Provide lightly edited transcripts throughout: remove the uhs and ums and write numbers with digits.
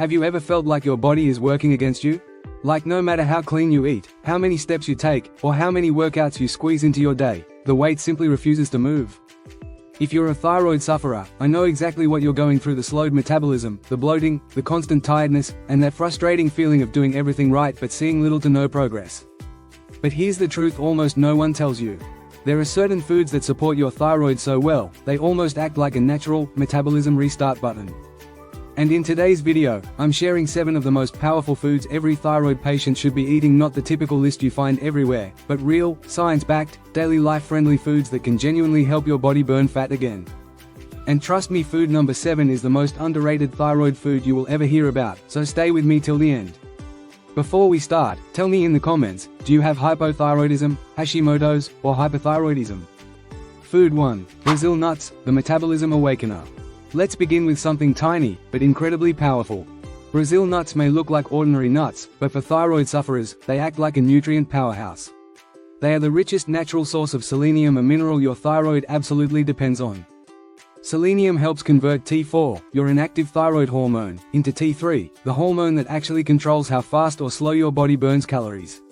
Have you ever felt like your body is working against you? Like no matter how clean you eat, how many steps you take, or how many workouts you squeeze into your day, the weight simply refuses to move. If you're a thyroid sufferer, I know exactly what you're going through: the slowed metabolism, the bloating, the constant tiredness, and that frustrating feeling of doing everything right but seeing little to no progress. But here's the truth almost no one tells you. There are certain foods that support your thyroid so well, they almost act like a natural metabolism restart button. And in today's video, I'm sharing 7 of the most powerful foods every thyroid patient should be eating, not the typical list you find everywhere, but real, science-backed, daily life-friendly foods that can genuinely help your body burn fat again. And trust me, food number 7 is the most underrated thyroid food you will ever hear about, so stay with me till the end. Before we start, tell me in the comments, do you have hypothyroidism, Hashimoto's, or hyperthyroidism? Food 1. Brazil nuts, the metabolism awakener. Let's begin with something tiny, but incredibly powerful. Brazil nuts may look like ordinary nuts, but for thyroid sufferers, they act like a nutrient powerhouse. They are the richest natural source of selenium, a mineral your thyroid absolutely depends on. Selenium helps convert T4, your inactive thyroid hormone, into T3, the hormone that actually controls how fast or slow your body burns calories.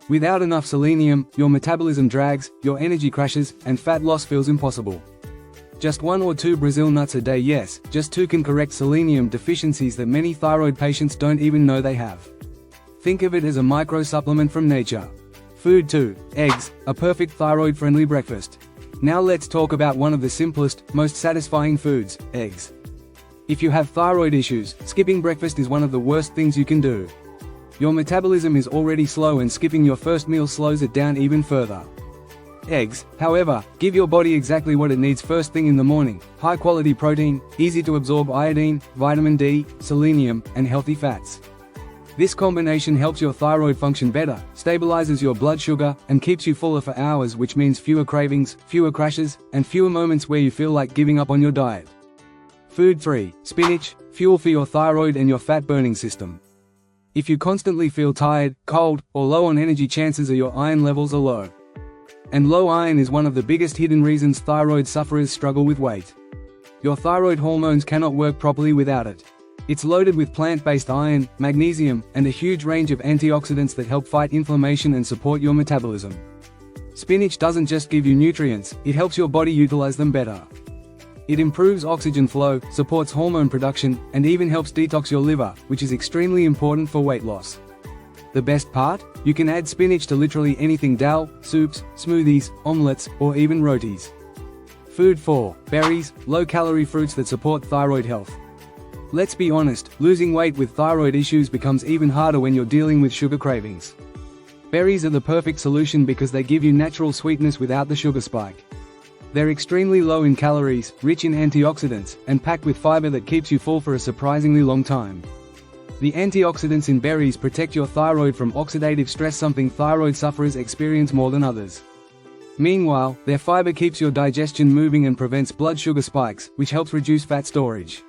Without enough selenium, your metabolism drags, your energy crashes, and fat loss feels impossible. Just 1 or 2 Brazil nuts a day, yes, just 2, can correct selenium deficiencies that many thyroid patients don't even know they have. Think of it as a micro supplement from nature. Food 2. Eggs, a perfect thyroid-friendly breakfast. Now let's talk about one of the simplest, most satisfying foods, eggs. If you have thyroid issues, skipping breakfast is one of the worst things you can do. Your metabolism is already slow, and skipping your first meal slows it down even further. Eggs, however, give your body exactly what it needs first thing in the morning: high-quality protein, easy-to-absorb iodine, vitamin D, selenium, and healthy fats. This combination helps your thyroid function better, stabilizes your blood sugar, and keeps you fuller for hours, which means fewer cravings, fewer crashes, and fewer moments where you feel like giving up on your diet. Food 3. Spinach, fuel for your thyroid and your fat-burning system. If you constantly feel tired, cold, or low on energy, chances are your iron levels are low. And low iron is one of the biggest hidden reasons thyroid sufferers struggle with weight. Your thyroid hormones cannot work properly without it. It's loaded with plant-based iron, magnesium, and a huge range of antioxidants that help fight inflammation and support your metabolism. Spinach doesn't just give you nutrients, it helps your body utilize them better. It improves oxygen flow, supports hormone production, and even helps detox your liver, which is extremely important for weight loss. The best part? You can add spinach to literally anything: dal, soups, smoothies, omelets, or even rotis. Food 4. Berries, low-calorie fruits that support thyroid health. Let's be honest, losing weight with thyroid issues becomes even harder when you're dealing with sugar cravings. Berries are the perfect solution because they give you natural sweetness without the sugar spike. They're extremely low in calories, rich in antioxidants, and packed with fiber that keeps you full for a surprisingly long time. The antioxidants in berries protect your thyroid from oxidative stress, something thyroid sufferers experience more than others. Meanwhile, their fiber keeps your digestion moving and prevents blood sugar spikes, which helps reduce fat storage.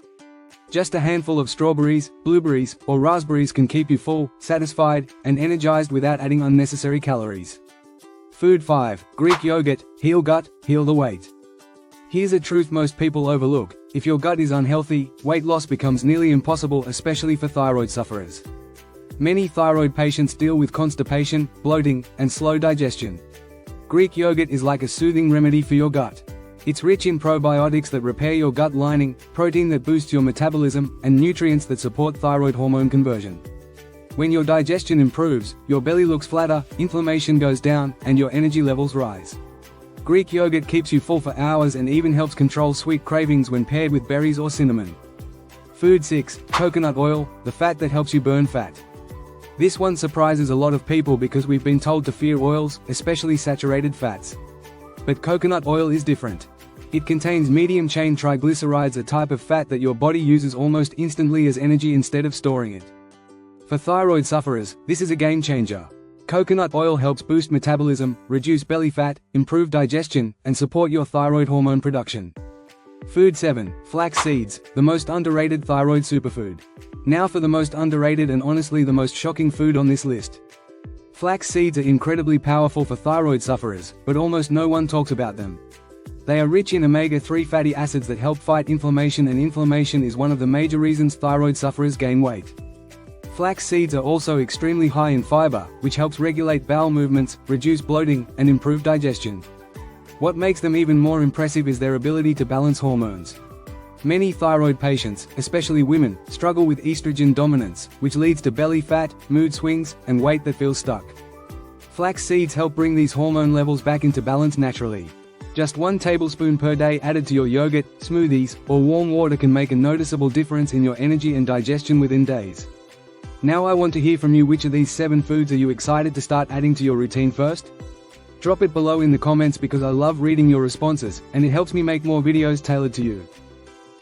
Just a handful of strawberries, blueberries, or raspberries can keep you full, satisfied, and energized without adding unnecessary calories. Food 5. Greek yogurt, heal gut, heal the weight. Here's a truth most people overlook: if your gut is unhealthy, weight loss becomes nearly impossible, especially for thyroid sufferers. Many thyroid patients deal with constipation, bloating, and slow digestion. Greek yogurt is like a soothing remedy for your gut. It's rich in probiotics that repair your gut lining, protein that boosts your metabolism, and nutrients that support thyroid hormone conversion. When your digestion improves, your belly looks flatter, inflammation goes down, and your energy levels rise. Greek yogurt keeps you full for hours and even helps control sweet cravings when paired with berries or cinnamon. Food 6. Coconut oil, the fat that helps you burn fat. This one surprises a lot of people because we've been told to fear oils, especially saturated fats. But coconut oil is different. It contains medium-chain triglycerides, a type of fat that your body uses almost instantly as energy instead of storing it. For thyroid sufferers, this is a game changer. Coconut oil helps boost metabolism, reduce belly fat, improve digestion, and support your thyroid hormone production. Food 7. Flax seeds, the most underrated thyroid superfood. Now for the most underrated and honestly the most shocking food on this list. Flax seeds are incredibly powerful for thyroid sufferers, but almost no one talks about them. They are rich in omega-3 fatty acids that help fight inflammation, and inflammation is one of the major reasons thyroid sufferers gain weight. Flax seeds are also extremely high in fiber, which helps regulate bowel movements, reduce bloating, and improve digestion. What makes them even more impressive is their ability to balance hormones. Many thyroid patients, especially women, struggle with estrogen dominance, which leads to belly fat, mood swings, and weight that feels stuck. Flax seeds help bring these hormone levels back into balance naturally. Just 1 tablespoon per day added to your yogurt, smoothies, or warm water can make a noticeable difference in your energy and digestion within days. Now I want to hear from you. Which of these 7 foods are you excited to start adding to your routine first? Drop it below in the comments because I love reading your responses, and it helps me make more videos tailored to you.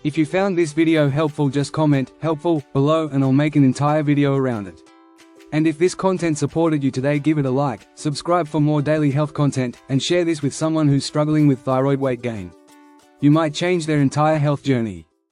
If you found this video helpful, just comment "helpful" below and I'll make an entire video around it. And if this content supported you today, give it a like, subscribe for more daily health content, and share this with someone who's struggling with thyroid weight gain. You might change their entire health journey.